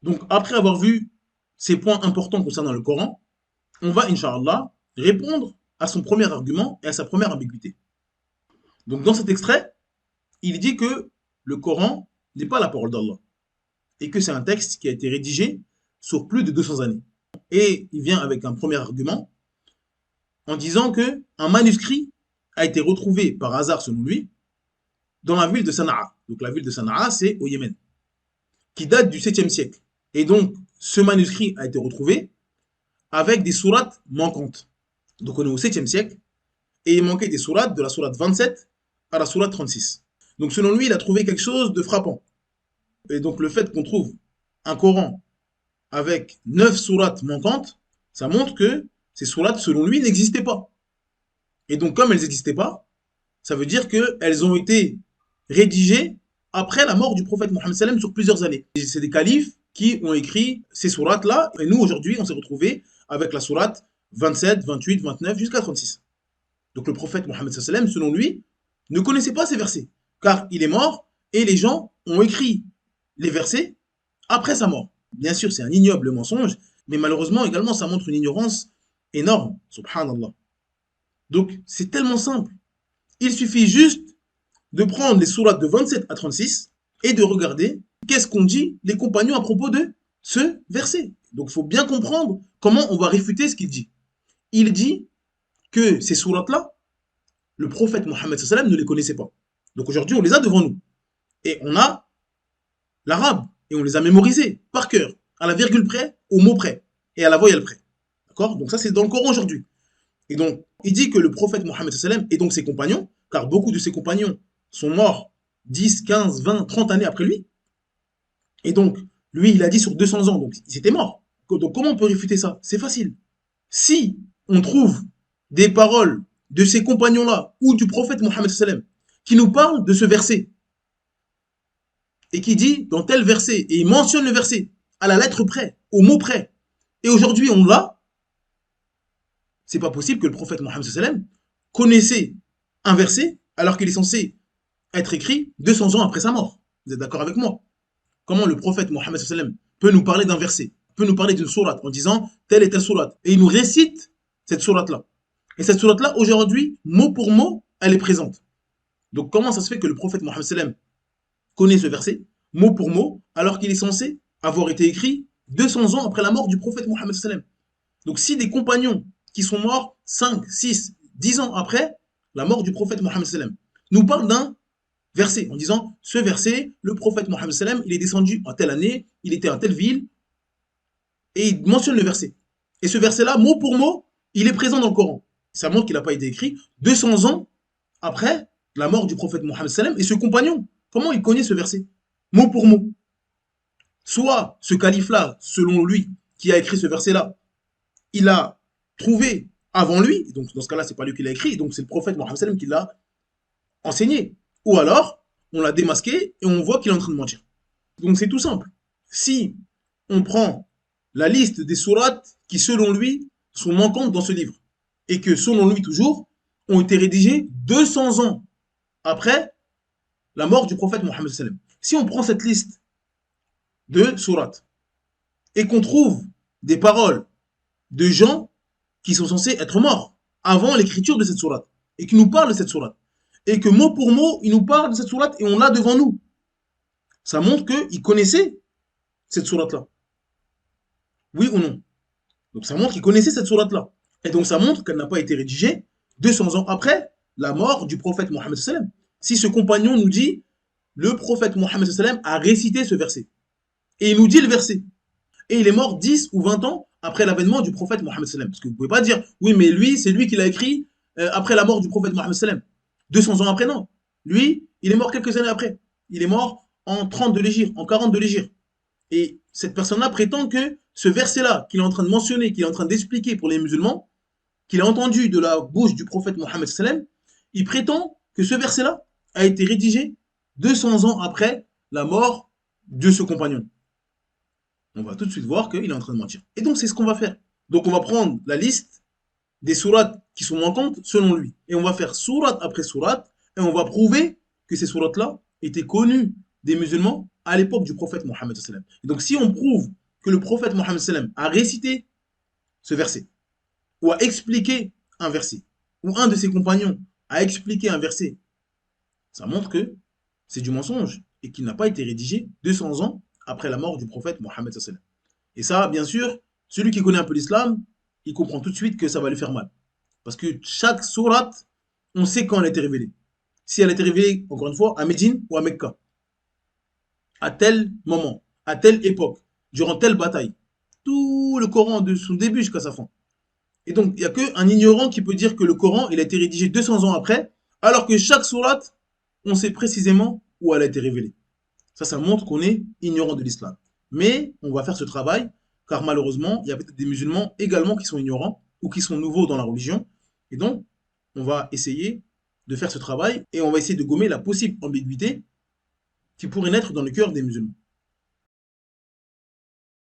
Donc, après avoir vu ces points importants concernant le Coran, on va, Inch'Allah, répondre à son premier argument et à sa première ambiguïté. Donc, dans cet extrait, il dit que le Coran n'est pas la parole d'Allah et que c'est un texte qui a été rédigé sur plus de 200 années. Et il vient avec un premier argument en disant que un manuscrit a été retrouvé par hasard, selon lui, dans la ville de Sanaa. Donc, la ville de Sanaa, c'est au Yémen, qui date du 7e siècle. Et donc, ce manuscrit a été retrouvé avec des sourates manquantes. Donc, on est au 7e siècle et il manquait des sourates de la sourate 27 à la sourate 36. Donc, selon lui, il a trouvé quelque chose de frappant. Et donc, le fait qu'on trouve un Coran avec 9 sourates manquantes, ça montre que ces sourates, selon lui, n'existaient pas. Et donc, comme elles n'existaient pas, ça veut dire qu'elles ont été rédigées après la mort du prophète Mohammed sallam sur plusieurs années. C'est des califes qui ont écrit ces sourates-là, et nous, aujourd'hui, on s'est retrouvés avec la sourate 27, 28, 29 jusqu'à 36. Donc le prophète Mohammed sallam, selon lui, ne connaissait pas ces versets, car il est mort, et les gens ont écrit les versets après sa mort. Bien sûr, c'est un ignoble mensonge, mais malheureusement également, ça montre une ignorance énorme, subhanallah. Donc c'est tellement simple. Il suffit juste de prendre les sourates de 27 à 36 et de regarder qu'est-ce qu'ont dit les compagnons à propos de ce verset. Donc il faut bien comprendre comment on va réfuter ce qu'il dit. Il dit que ces sourates-là, le prophète Mohammed sallam ne les connaissait pas. Donc aujourd'hui, on les a devant nous. Et on a l'arabe. Et on les a mémorisés par cœur, à la virgule près, au mot près, et à la voyelle près. D'accord? Donc ça, c'est dans le Coran aujourd'hui. Et donc, il dit que le prophète Mohammed sallam et donc ses compagnons, car beaucoup de ses compagnons sont morts 10, 15, 20, 30 années après lui. Et donc, lui, il a dit sur 200 ans, donc ils étaient morts. Donc comment on peut réfuter ça? C'est facile. Si on trouve des paroles de ces compagnons-là ou du prophète Mohammed sallam qui nous parlent de ce verset et qui dit dans tel verset, et il mentionne le verset à la lettre près, au mot près, et aujourd'hui on l'a, c'est pas possible que le prophète Mohammed sallam connaissait un verset alors qu'il est censé être écrit 200 ans après sa mort. Vous êtes d'accord avec moi? Comment le prophète Mohammed sallam peut nous parler d'un verset, peut nous parler d'une sourate en disant telle et telle sourate, et il nous récite cette sourate-là. Et cette sourate-là, aujourd'hui, mot pour mot, elle est présente. Donc comment ça se fait que le prophète Mohammed sallam connaît ce verset, mot pour mot, alors qu'il est censé avoir été écrit 200 ans après la mort du prophète Mohammed sallam? Donc si des compagnons qui sont morts 5, 6, 10 ans après la mort du prophète Mohammed sallam nous parlent d'un verset en disant ce verset, le prophète Mohammed sallam, il est descendu en telle année, il était à telle ville, et il mentionne le verset. Et ce verset-là, mot pour mot, il est présent dans le Coran. Ça montre qu'il n'a pas été écrit 200 ans après la mort du prophète Mohammed sallam. Et ce compagnon, comment il connaît ce verset? Mot pour mot. Soit ce calife-là, selon lui, qui a écrit ce verset-là, il a trouvé avant lui, donc dans ce cas-là, c'est pas lui qui l'a écrit, donc c'est le prophète Mohammed sallam qui l'a enseigné. Ou alors, on l'a démasqué et on voit qu'il est en train de mentir. Donc c'est tout simple. Si on prend la liste des sourates qui, selon lui, sont manquantes dans ce livre, et que, selon lui toujours, ont été rédigées 200 ans après la mort du prophète Mohammed sallam. Si on prend cette liste de sourates et qu'on trouve des paroles de gens qui sont censés être morts avant l'écriture de cette sourate, et qui nous parlent de cette sourate, et que mot pour mot, ils nous parlent de cette sourate et on l'a devant nous, ça montre qu'ils connaissaient cette sourate-là. Oui ou non? Donc ça montre qu'ils connaissaient cette sourate-là. Et donc ça montre qu'elle n'a pas été rédigée 200 ans après la mort du prophète Mohammed sallam. Si ce compagnon nous dit, le prophète Mohammed sallam a récité ce verset, et il nous dit le verset, et il est mort 10 ou 20 ans après l'avènement du prophète Mohammed sallam. Parce que vous ne pouvez pas dire, oui mais lui, c'est lui qui l'a écrit après la mort du prophète Mohammed sallam. 200 ans après, non. Lui, il est mort quelques années après. Il est mort en 30 de l'Hégire, en 40 de l'Hégire. Et cette personne-là prétend que ce verset-là qu'il est en train de mentionner, qu'il est en train d'expliquer pour les musulmans, qu'il a entendu de la bouche du prophète Mohammed sallam, il prétend que ce verset-là a été rédigé 200 ans après la mort de ce compagnon. On va tout de suite voir qu'il est en train de mentir. Et donc c'est ce qu'on va faire. Donc on va prendre la liste des sourates qui sont manquantes selon lui. Et on va faire sourate après sourate, et on va prouver que ces sourates-là étaient connues des musulmans à l'époque du prophète Mohammed sallam. Et donc si on prouve que le prophète Mohammed sallam a récité ce verset, ou a expliqué un verset, ou un de ses compagnons a expliqué un verset, ça montre que c'est du mensonge et qu'il n'a pas été rédigé 200 ans après la mort du prophète Mohammed sallam. Et ça, bien sûr, celui qui connaît un peu l'islam, il comprend tout de suite que ça va lui faire mal. Parce que chaque sourate, on sait quand elle a été révélée. Si elle a été révélée, encore une fois, à Médine ou à Mecca, à tel moment, à telle époque, durant telle bataille. Tout le Coran de son début jusqu'à sa fin. Et donc, il n'y a qu'un ignorant qui peut dire que le Coran, il a été rédigé 200 ans après, alors que chaque sourate, on sait précisément où elle a été révélée. Ça montre qu'on est ignorant de l'islam. Mais on va faire ce travail, car malheureusement, il y a peut-être des musulmans également qui sont ignorants ou qui sont nouveaux dans la religion. Et donc, on va essayer de faire ce travail et on va essayer de gommer la possible ambiguïté qui pourrait naître dans le cœur des musulmans.